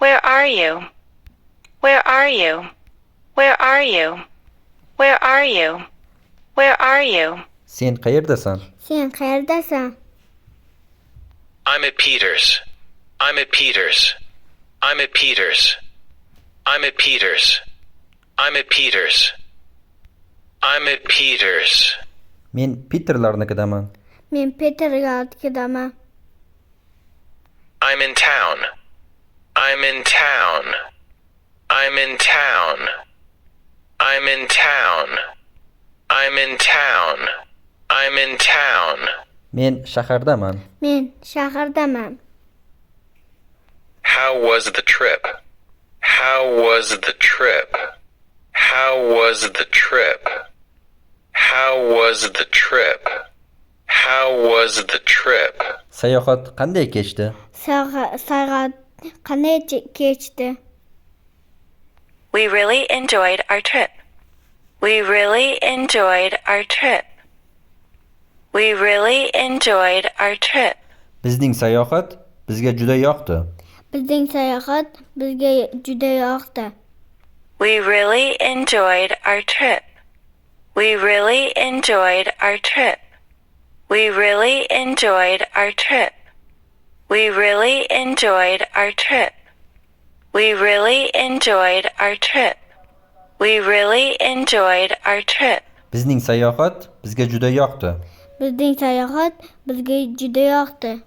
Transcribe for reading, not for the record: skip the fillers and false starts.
Where are you? Where are you? Where are you? Where are you? Where are you? Sen qayerdasan? Sen qayerdasan? I'm at Peters. I'm at Peters. I'm at Peters. I'm at Peters. I'm at Peters. I'm at Peters. Men Peterlarnikidaman. Men Petergardaman. I'm in town. I'm in town. I'm in town. I'm in town. I'm in town. I'm in town. Men shahardaman. Men shahardaman. How was the trip? How was the trip? How was the trip? How was the trip? How was the trip? Sayohat qanday kechdi? Sayohat qanday kechdi? We really enjoyed our trip. We really enjoyed our trip. We really enjoyed our trip. Bizning sayohat bizga juda yoqdi. Bizning sayohat bizga juda yoqdi. We really enjoyed our trip. We really enjoyed our trip. We really enjoyed our trip. We really enjoyed our trip. We really enjoyed our trip. We really enjoyed our trip. Bizning sayohat bizga juda yoqdi. Bizning sayohat bizga juda yoqdi.